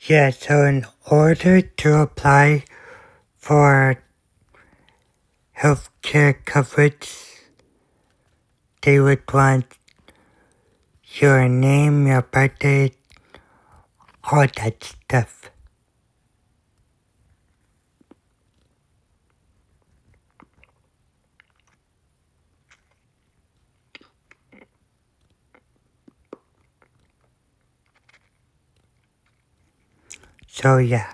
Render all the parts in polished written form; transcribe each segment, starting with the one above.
Yeah, so in order to apply for healthcare coverage, they would want your name, your birthday, all that stuff. So yeah.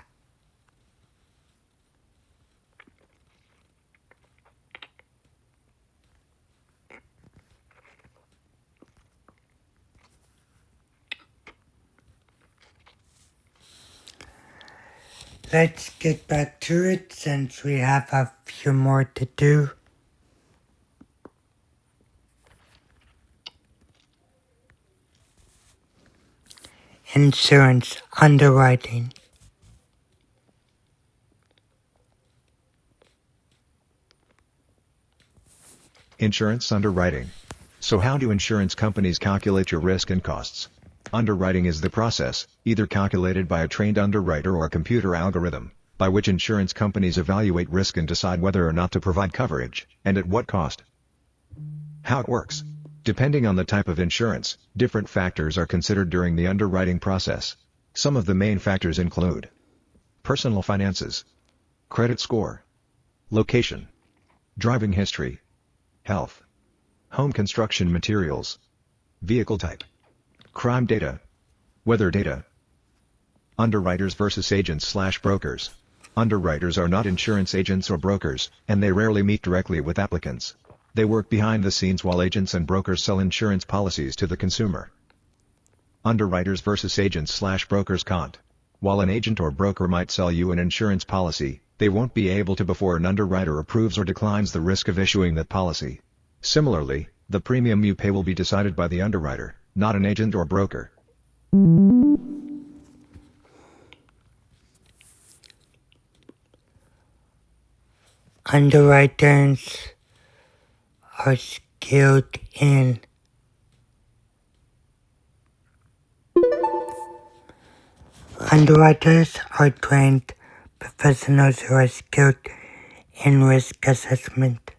Let's get back to it since we have a few more to do. Insurance underwriting. Insurance underwriting. So how do insurance companies calculate your risk and costs? Underwriting is the process, either calculated by a trained underwriter or a computer algorithm, by which insurance companies evaluate risk and decide whether or not to provide coverage, and at what cost. How it works. Depending on the type of insurance, different factors are considered during the underwriting process. Some of the main factors include personal finances, credit score, location, driving history, health, home construction materials, vehicle type, crime data, weather data. Underwriters versus agents/brokers. Underwriters are not insurance agents or brokers, and they rarely meet directly with applicants. They work behind the scenes while agents and brokers sell insurance policies to the consumer. Underwriters versus agents/brokers can't. While an agent or broker might sell you an insurance policy, they won't be able to before an underwriter approves or declines the risk of issuing that policy. Similarly, the premium you pay will be decided by the underwriter, not an agent or broker. Underwriters are skilled in Underwriters are trained professionals who are skilled in risk assessment.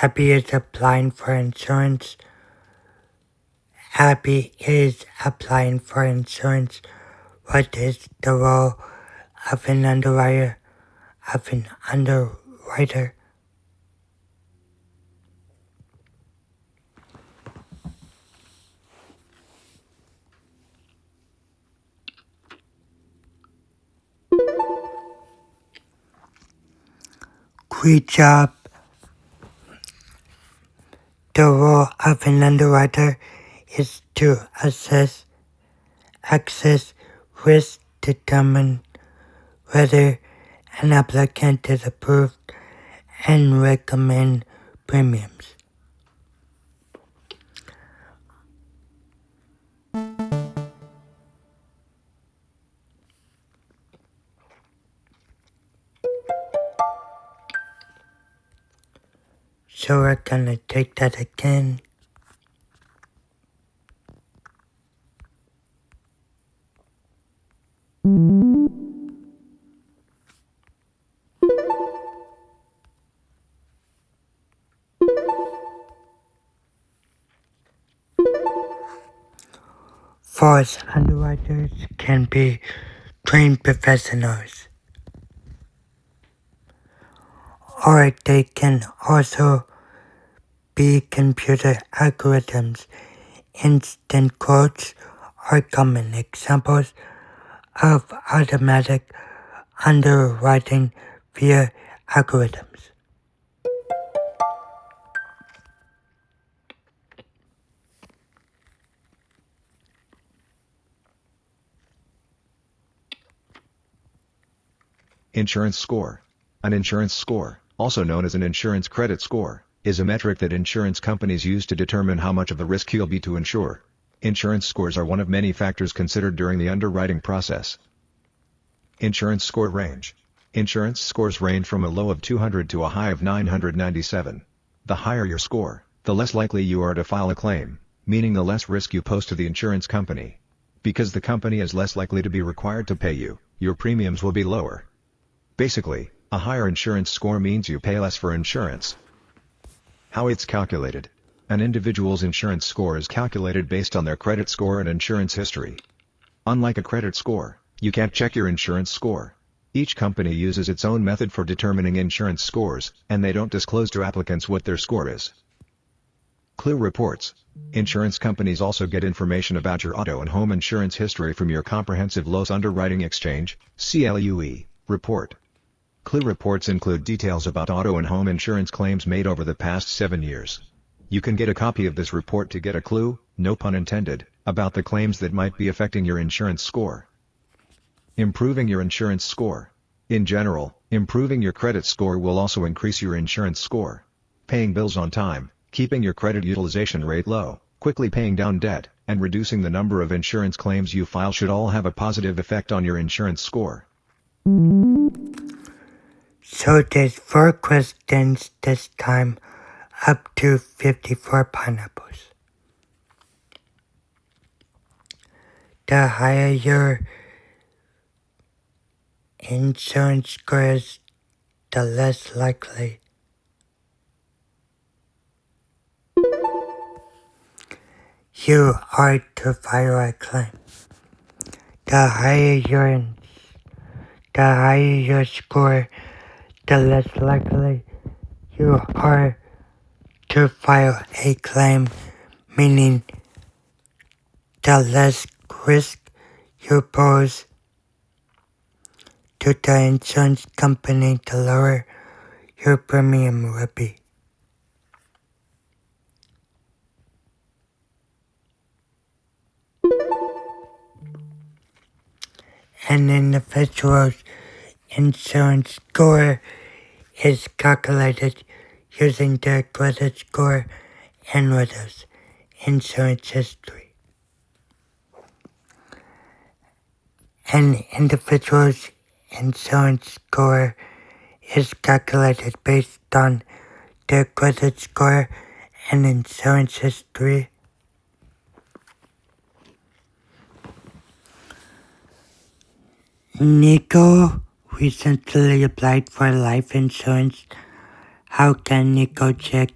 Abby is applying for insurance. Abby is applying for insurance. What is the role of an underwriter? Great job. The role of an underwriter is to assess risk, determine whether an applicant is approved, and recommend premiums. So we're gonna take that again. False underwriters can be trained professionals, or they can also be computer algorithms. Instant quotes are common examples of automatic underwriting via algorithms. Insurance score. An insurance score, also known as an insurance credit score, is a metric that insurance companies use to determine how much of the risk you'll be to insure. Insurance scores are one of many factors considered during the underwriting process. Insurance score range. Insurance scores range from a low of 200 to a high of 997. The higher your score, the less likely you are to file a claim, meaning the less risk you pose to the insurance company. Because the company is less likely to be required to pay you, your premiums will be lower. Basically, a higher insurance score means you pay less for insurance. How it's calculated. An individual's insurance score is calculated based on their credit score and insurance history. Unlike a credit score, you can't check your insurance score. Each company uses its own method for determining insurance scores, and they don't disclose to applicants what their score is. Clue reports. Insurance companies also get information about your auto and home insurance history from your Comprehensive Loss Underwriting Exchange (CLUE) report. Clue reports include details about auto and home insurance claims made over the past 7 years. You can get a copy of this report to get a clue, no pun intended, about the claims that might be affecting your insurance score. Improving your insurance score. In general, improving your credit score will also increase your insurance score. Paying bills on time, keeping your credit utilization rate low, quickly paying down debt, and reducing the number of insurance claims you file should all have a positive effect on your insurance score. So there's 4 questions this time, up to 54 pineapples. The higher your insurance score is, the less likely you are to file a claim. The higher your score, the less likely you are to file a claim, meaning the less risk you pose to the insurance company, the lower your premium will be. An individual's insurance score is calculated using their credit score and widow's insurance history. An individual's insurance score is calculated based on their credit score and insurance history. Nico recently applied for life insurance. How can Nico check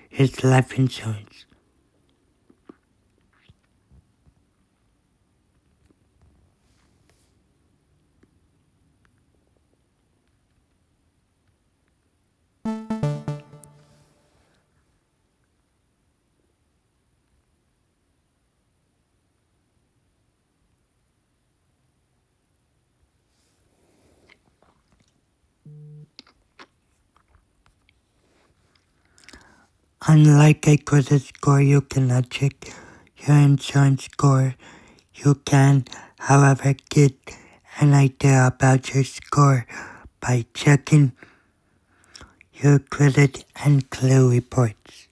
his life insurance? Unlike a credit score, you cannot check your insurance score. You can, however, get an idea about your score by checking your credit and clue reports.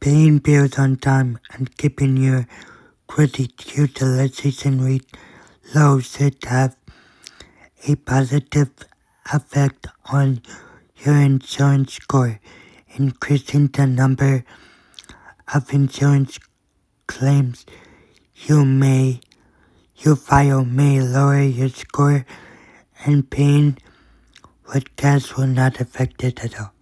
Paying bills on time and keeping your credit utilization rate low should have a positive effect on your insurance score. Increasing the number of insurance claims you file may lower your score, and paying with cash will not affect it at all.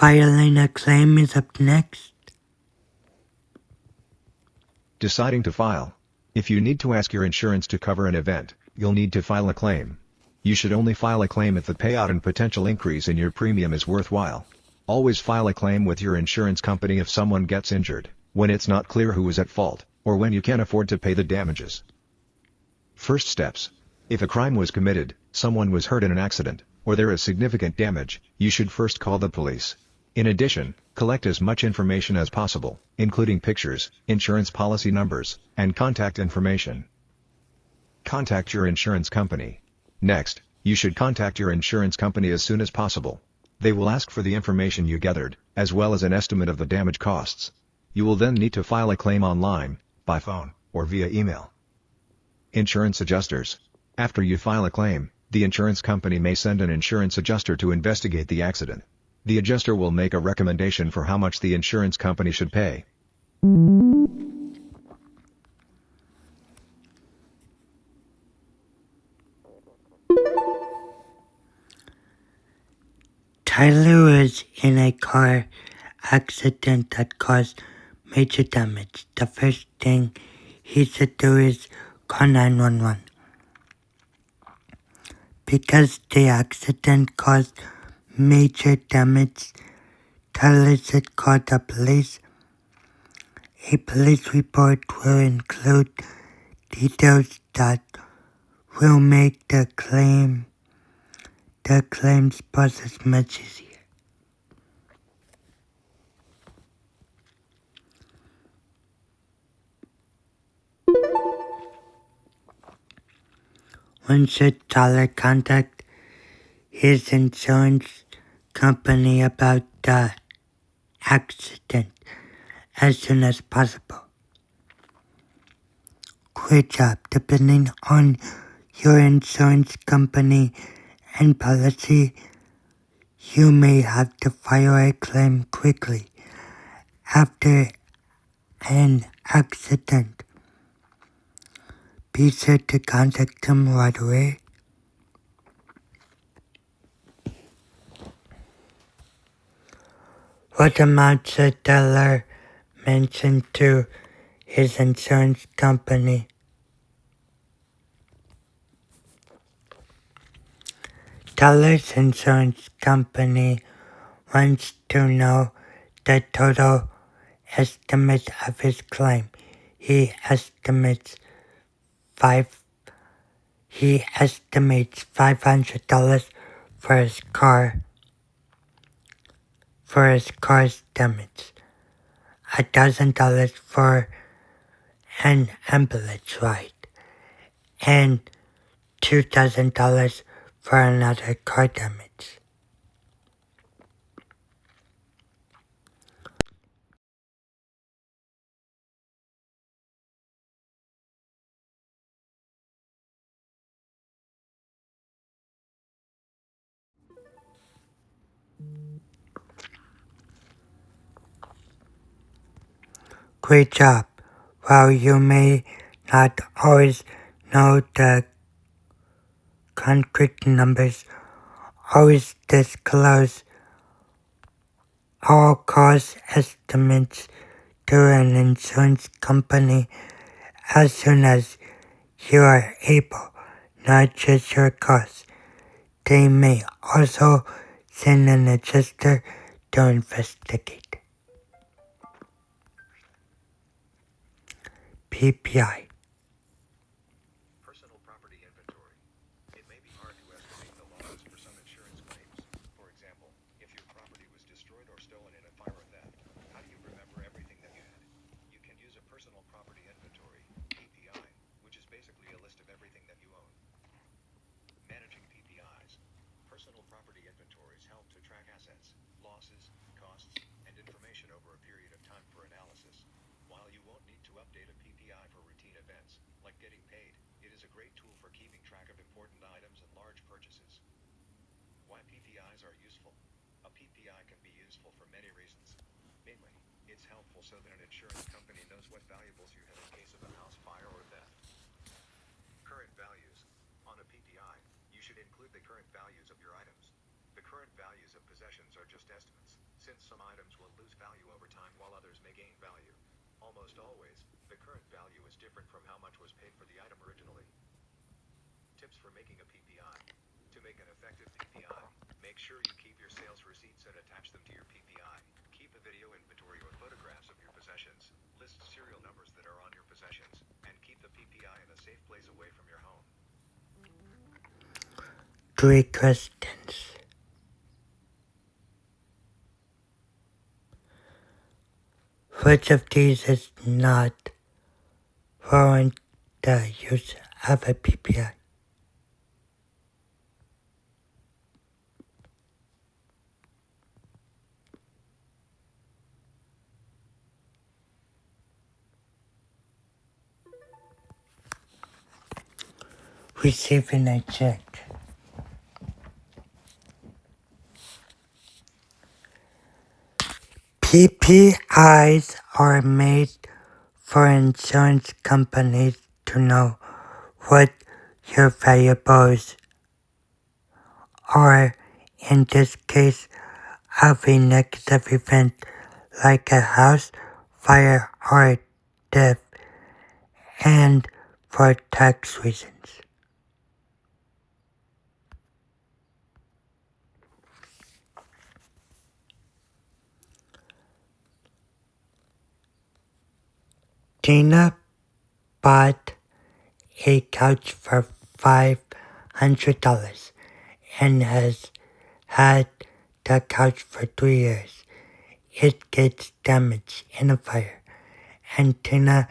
Filing a claim is up next. Deciding to file. If you need to ask your insurance to cover an event, you'll need to file a claim. You should only file a claim if the payout and potential increase in your premium is worthwhile. Always file a claim with your insurance company if someone gets injured, when it's not clear who is at fault, or when you can't afford to pay the damages. First steps. If a crime was committed, someone was hurt in an accident, or there is significant damage, you should first call the police. In addition, collect as much information as possible, including pictures, insurance policy numbers, and contact information. Contact your insurance company. Next, you should contact your insurance company as soon as possible. They will ask for the information you gathered, as well as an estimate of the damage costs. You will then need to file a claim online, by phone, or via email. Insurance adjusters. After you file a claim, the insurance company may send an insurance adjuster to investigate the accident. The adjuster will make a recommendation for how much the insurance company should pay. Tyler was in a car accident that caused major damage. The first thing he should do is call 911. Because the accident caused major damage, Tyler should call the police. A police report will include details that will make the claims process much easier. When should Tyler contact his insurance company about the accident? As soon as possible. Quick job. Depending on your insurance company and policy, you may have to file a claim quickly after an accident. Be sure to contact them right away. What amount should Tyler mention to his insurance company? Tyler's insurance company wants to know the total estimate of his claim. He estimates $500 for his car's damage, $1,000 for an ambulance ride, and $2,000 for another car damage. Great job. While you may not always know the concrete numbers, always disclose all cost estimates to an insurance company as soon as you are able, not just your costs. They may also send an adjuster to investigate. PPI. Personal property inventory. It may be hard to estimate the losses for some insurance claims. For example, if your property was destroyed or stolen in a fire or theft, how do you remember everything that you had? You can use a personal property inventory, PPI, which is basically a list of everything that you own. Managing PPIs. Personal property inventories help to track assets, losses, costs, and information over a period of time for analysis. While you won't need to update a PPI for routine events, like getting paid, it is a great tool for keeping track of important items and large purchases. Why PPIs are useful. A PPI can be useful for many reasons. Mainly, it's helpful so that an insurance company knows what valuables you have in case of a house fire or theft. Current values. On a PPI, you should include the current values of your items. The current values of possessions are just estimates, since some items will lose value over time while others may gain value. Almost always, the current value is different from how much was paid for the item originally. Tips for making a PPI. To make an effective PPI, make sure you keep your sales receipts and attach them to your PPI. Keep a video inventory or photographs of your possessions. List serial numbers that are on your possessions, and keep the PPI in a safe place away from your home. 3 questions. Which of these is not warrant the use of a PPI? Receiving a check. PPIs are made for insurance companies to know what your valuables are in this case of a negative event like a house fire or death, and for tax reasons. Tina bought a couch for $500 and has had the couch for 3 years. It gets damaged in a fire, and Tina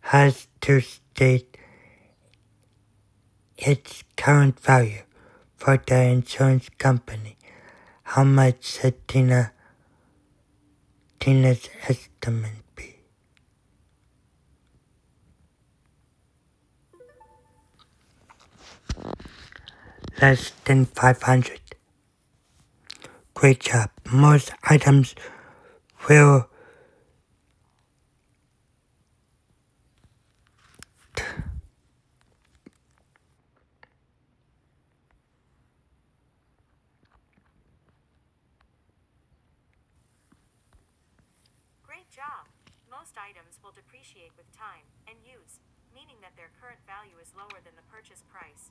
has to state its current value for the insurance company. How much should Tina's estimate be? Less than 500. Great job. Most items will Great job! Most items will depreciate with time and use, meaning that their current value is lower than the purchase price.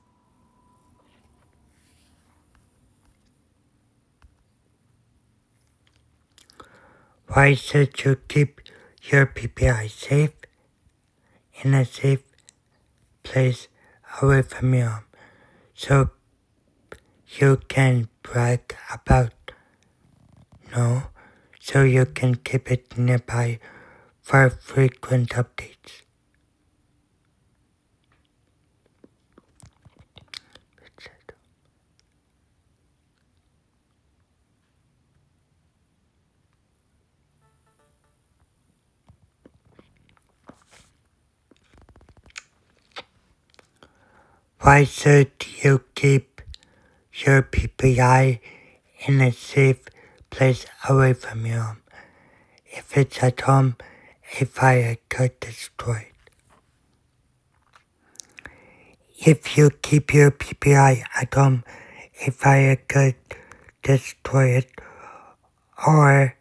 Why should you keep your PPI safe in a safe place away from your home so you can brag about? No, so you can keep it nearby for frequent updates. Why should you keep your PPI in a safe place away from your home? If it's at home, a fire could destroy it. If you keep your PPI at home, a fire could destroy it, or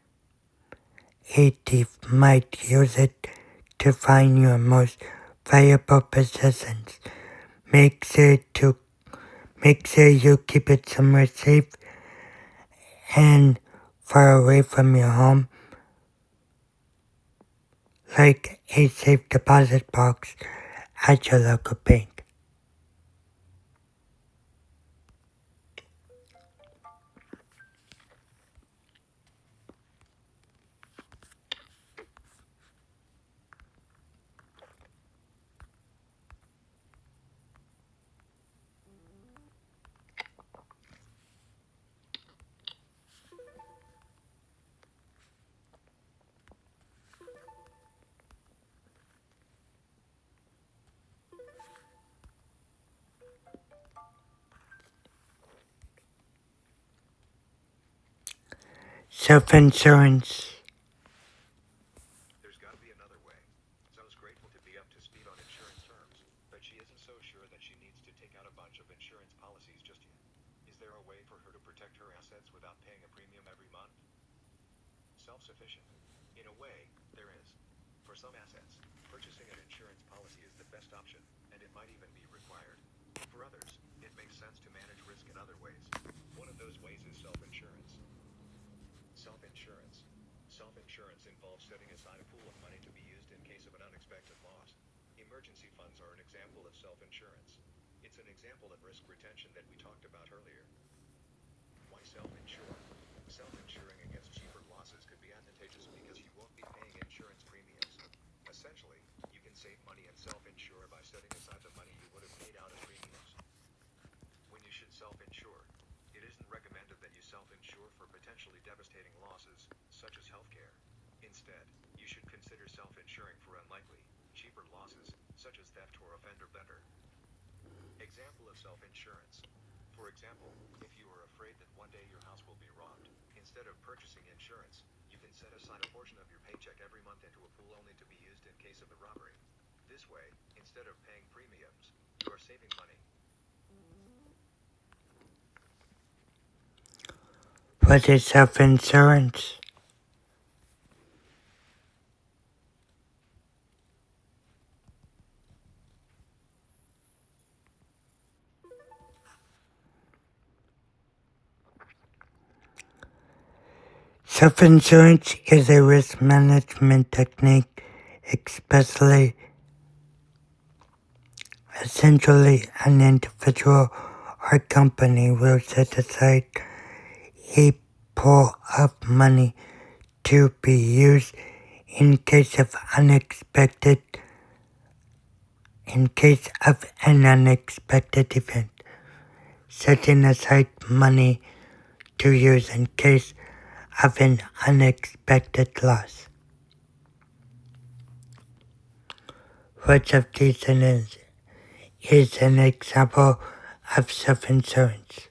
a thief might use it to find your most valuable possessions. Make sure you keep it somewhere safe and far away from your home, like a safe deposit box at your local bank. Self-insurance. There's gotta be another way. Zoe's grateful to be up to speed on insurance terms, but she isn't so sure that she needs to take out a bunch of insurance policies just yet. Is there a way for her to protect her assets without paying a premium every month? Self-sufficient. In a way, there is. For some assets, purchasing an insurance policy is the best option, and it might even be required. For others, it makes sense to manage risk in other ways. One of those ways is self-insurance. Self-insurance. Self-insurance involves setting aside a pool of money to be used in case of an unexpected loss. Emergency funds are an example of self-insurance. It's an example of risk retention that we talked about earlier. Why self-insure? Self-insuring against cheaper losses could be advantageous because you won't be paying insurance premiums. Essentially, you can save money and self-insure by setting aside the money you would have paid out as premiums. When you should self-insure, it isn't recommended that you self-insure for potentially devastating losses, such as healthcare. Instead, you should consider self-insuring for unlikely, cheaper losses, such as theft or offender better. Example of self-insurance. For example, if you are afraid that one day your house will be robbed, instead of purchasing insurance, you can set aside a portion of your paycheck every month into a pool only to be used in case of a robbery. This way, instead of paying premiums, you are saving money. What is self-insurance? Self-insurance is a risk management technique, essentially an individual or company will set aside a pool of money to be used in case of an unexpected event. Setting aside money to use in case of an unexpected loss. Which of these is an example of self-insurance?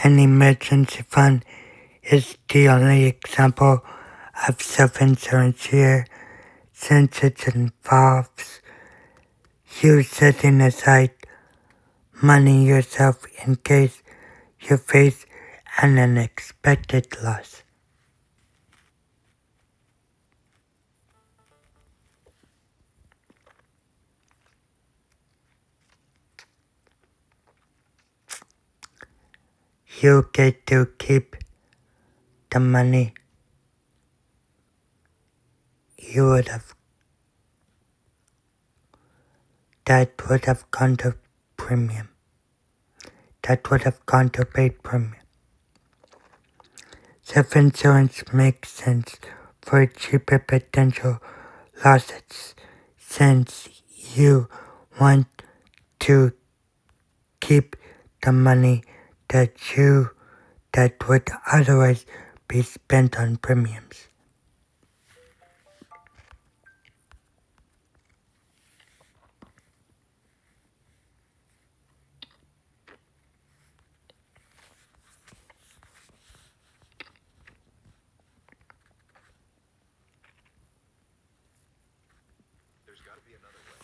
An emergency fund is the only example of self-insurance here, since it involves you setting aside money yourself in case you face an unexpected loss. You get to keep the money you would have gone to premium. That would have gone to paid premium. Self-insurance makes sense for cheaper potential losses since you want to keep the money that would otherwise be spent on premiums. There's got to be another way.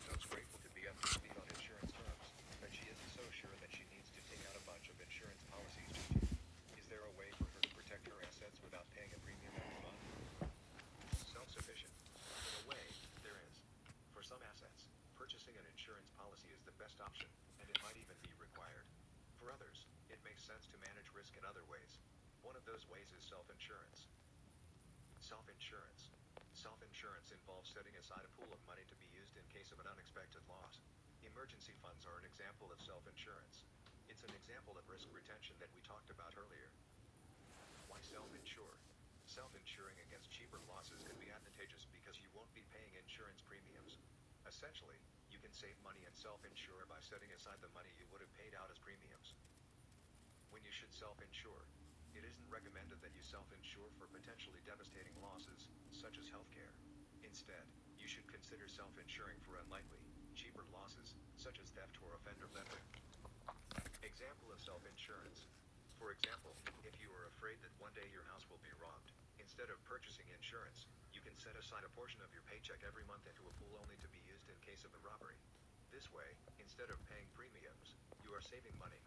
Note's grateful to be up to speed on insurance terms, but she isn't so sure that she needs to take out a bunch of insurance policies just yet. Is there a way for her to protect her assets without paying a premium every month? Self-sufficient. In a way, there is. For some assets, purchasing an insurance policy is the best option, and it might even be required. For others, it makes sense to manage risk in other ways. One of those ways is self-insurance. Self-insurance. Self-insurance involves setting aside a pool of money to be used in case of an unexpected loss. Emergency funds are an example of self-insurance. It's an example of risk retention that we talked about earlier. Why self-insure? Self-insuring against cheaper losses can be advantageous because you won't be paying insurance premiums. Essentially, you can save money and self-insure by setting aside the money you would have paid out as premiums. When you should self-insure, it isn't recommended that you self-insure for potentially devastating losses, such as healthcare. Instead, you should consider self-insuring for unlikely, cheaper losses, such as theft or offender better. Example of self-insurance. For example, if you are afraid that one day your house will be robbed, Instead of purchasing insurance, you can set aside a portion of your paycheck every month into a pool only to be used in case of a robbery. This way, instead of paying premiums, you are saving money.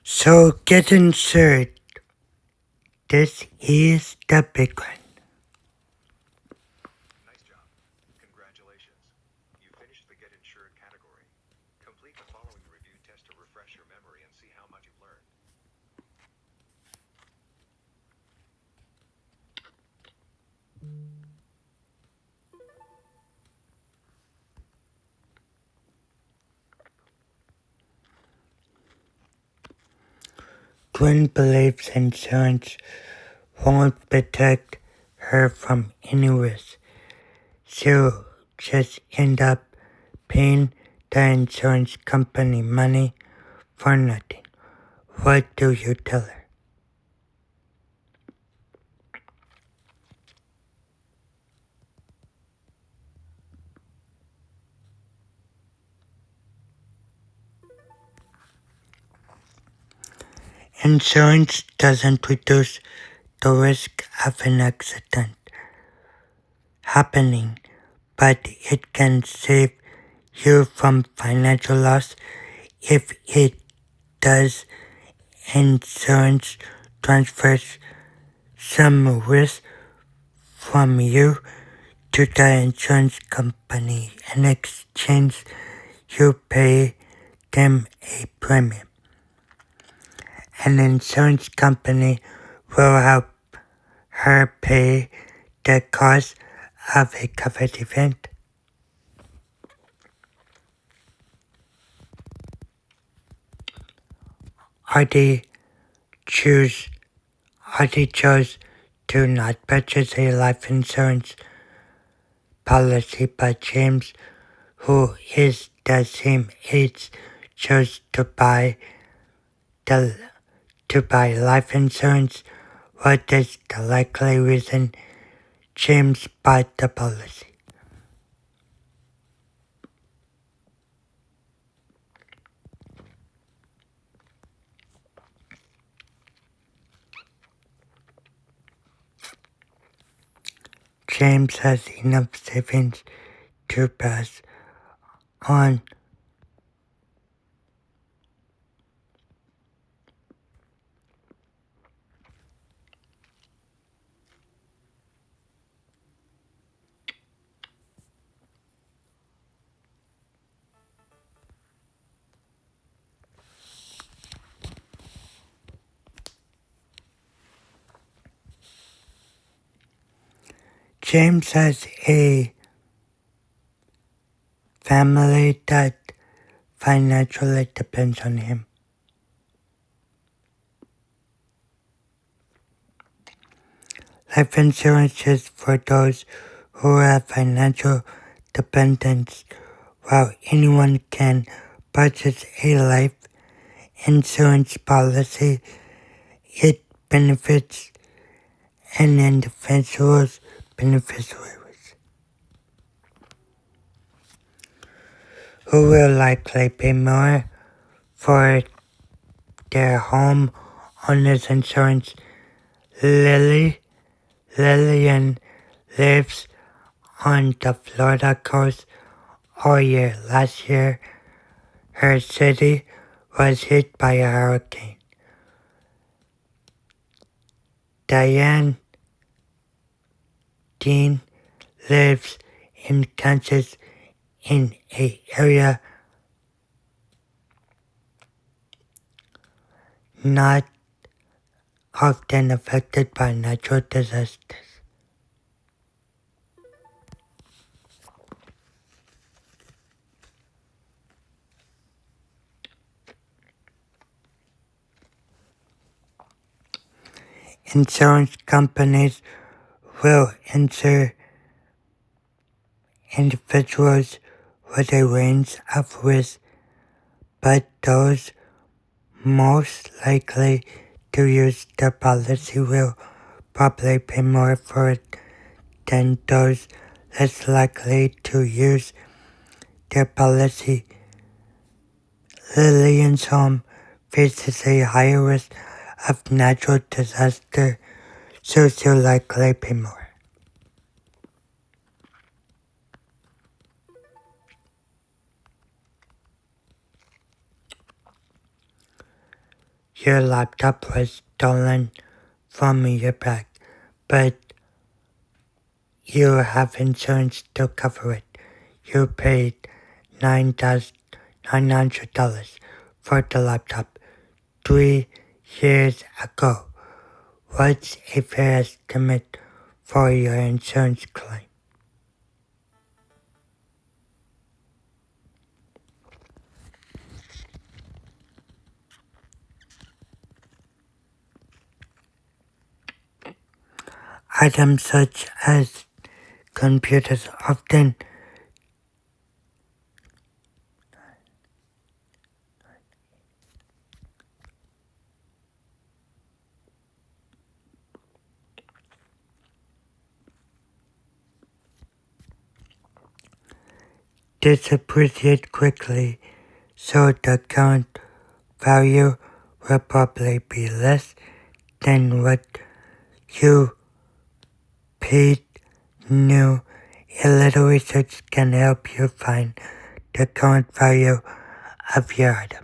So get insured. This is the big one. Nice job. Congratulations. You finished the Get Insured category. Complete the following review test to refresh your memory and see how much you've learned. Gwen believes insurance won't protect her from any risk. She'll just end up paying the insurance company money for nothing. What do you tell her? Insurance doesn't reduce the risk of an accident happening, but it can save you from financial loss. If it does, insurance transfers some risk from you to the insurance company. In exchange, you pay them a premium. An insurance company will help her pay the cost of a covered event. Artie chose to not purchase a life insurance policy, but James, who is the same age, chose to buy life insurance. What is the likely reason James bought the policy? James has enough savings to pass on. James has a family that financially depends on him. Life insurance is for those who have financial dependence. While anyone can purchase a life insurance policy, it benefits an individual's beneficiaries, who will likely pay more for their home owner's insurance. Lillian lives on the Florida coast all year. Last year, her city was hit by a hurricane. Diane Dean lives in Kansas in an area not often affected by natural disasters. Insurance companies will insure individuals with a range of risks, but those most likely to use the policy will probably pay more for it than those less likely to use the policy. Lillian's home faces a higher risk of natural disaster, so she'll likely pay more. Your laptop was stolen from your bag, but you have insurance to cover it. You paid $900 for the laptop 3 years ago. What's a fair estimate for your insurance claim? Items such as computers often depreciate quickly, so the current value will probably be less than what you paid new. A little research can help you find the current value of your items.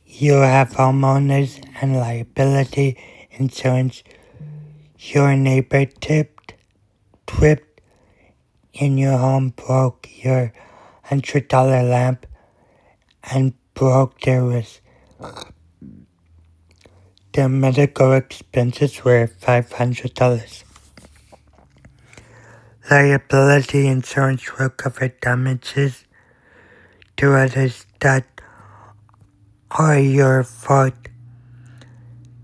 You have homeowners and liability insurance. Your neighbor tripped in your home, broke your $100 lamp, and broke their wrist. The medical expenses were $500. Liability insurance will cover damages to others that are your fault.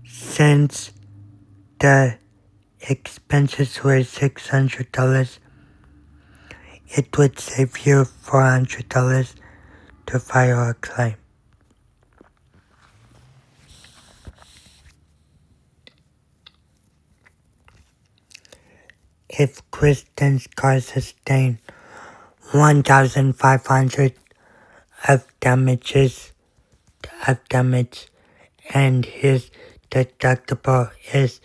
Since the expenses were $600, it would save you $400 to file a claim. If Kristen's car sustained $1,500 of damage and his deductible is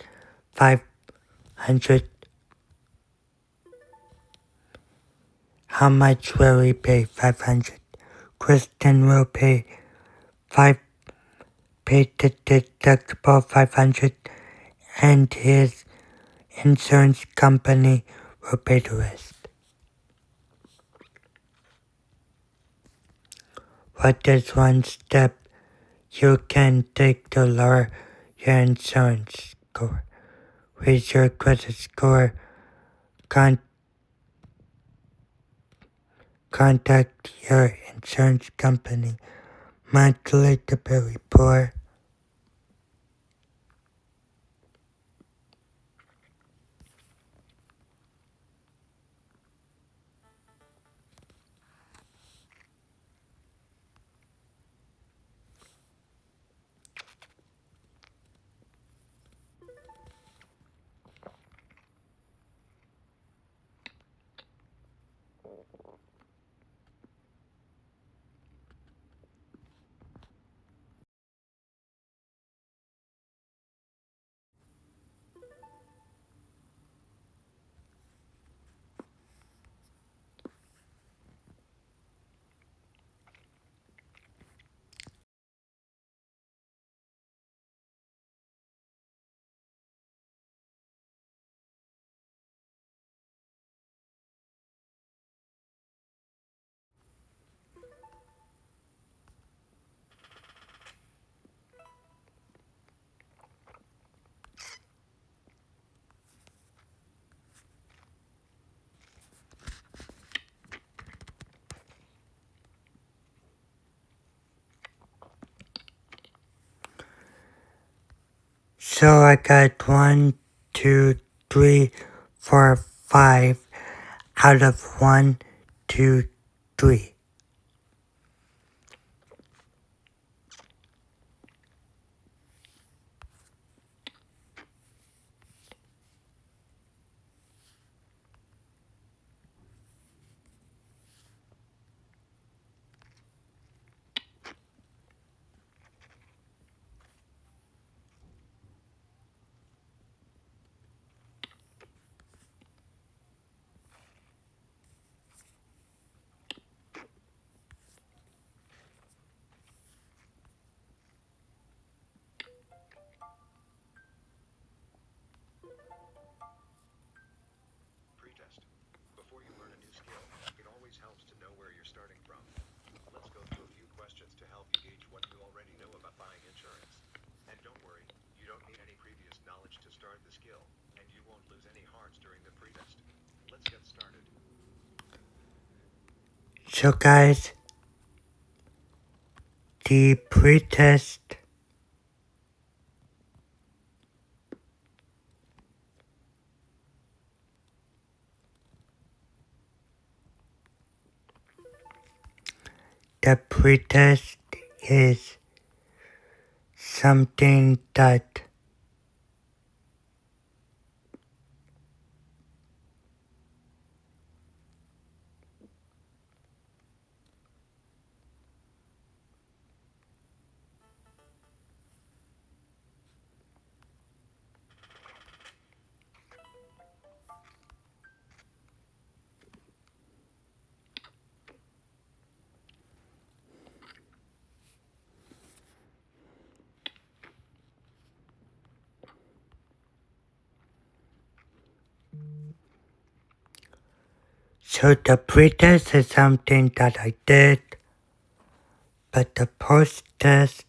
$500, how much will he pay? $500. Kristen will pay the deductible $500, and his insurance company will pay the rest. What is one step you can take to lower your insurance score? Raise your credit score. Contact your insurance company monthly to be report. So I got 1, 2, 3, 4, 5 out of 1, 2, 3. Pretest. Before you learn a new skill, it always helps to know where you're starting from. Let's go through a few questions to help you gauge what you already know about buying insurance. And don't worry, you don't need any previous knowledge to start the skill, and you won't lose any hearts during the pretest. Let's get started. So guys, the pretest is something that so the pretest is something that I did, but the post-test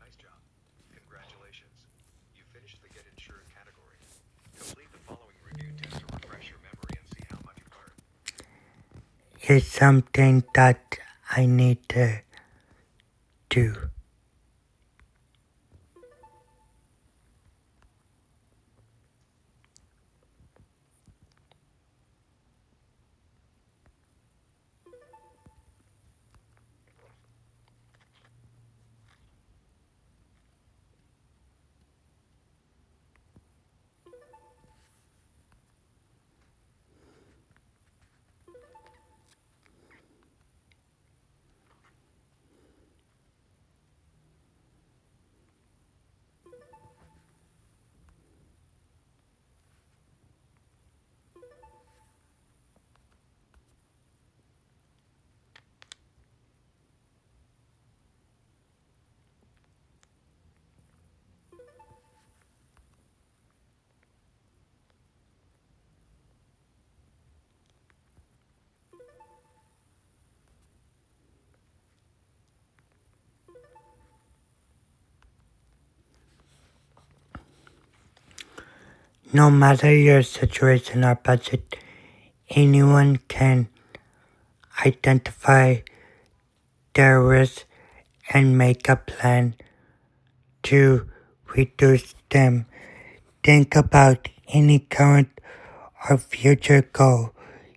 Nice job. Congratulations. You finished the Get Insured category. Complete the following review test to refresh your memory and see how much you've learned. is something that I need to do. No matter your situation or budget, anyone can identify their risk and make a plan to reduce them. Think about any current or future goal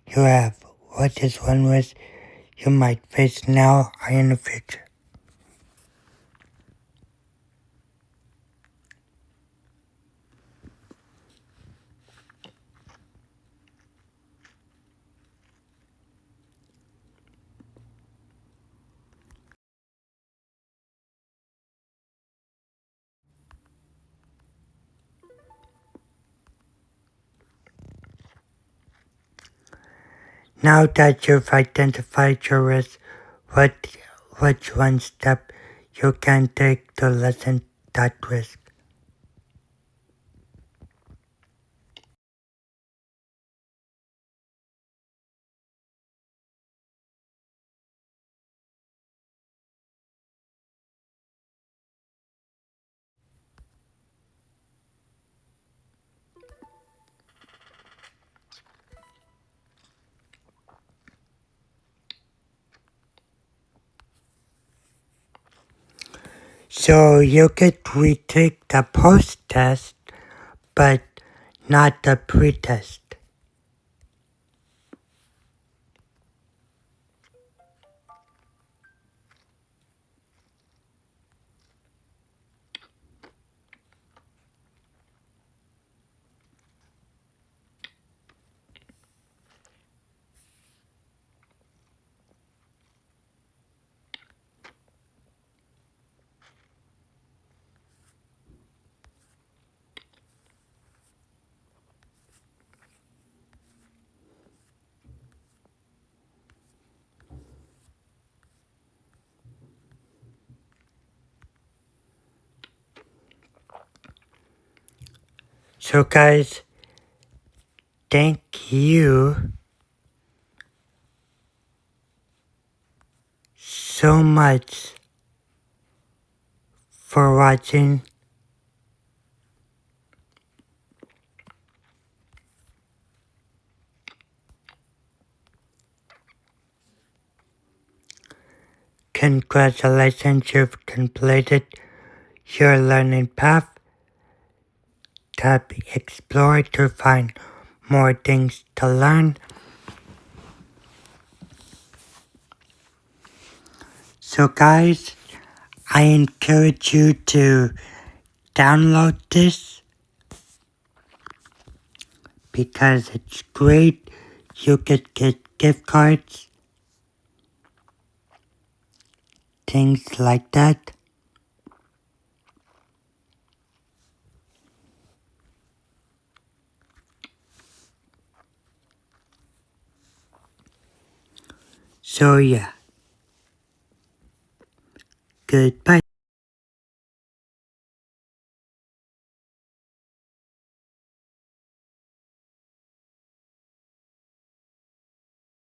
you have. What is one risk you might face now or in the future? Now that you've identified your risk, what's one step you can take to lessen that risk? So you could retake the post-test, but not the pre-test. So guys, thank you so much for watching. Congratulations, you've completed your learning path. Tap Explore to find more things to learn. So guys, I encourage you to download this because it's great. You could get gift cards, things like that. So yeah, goodbye.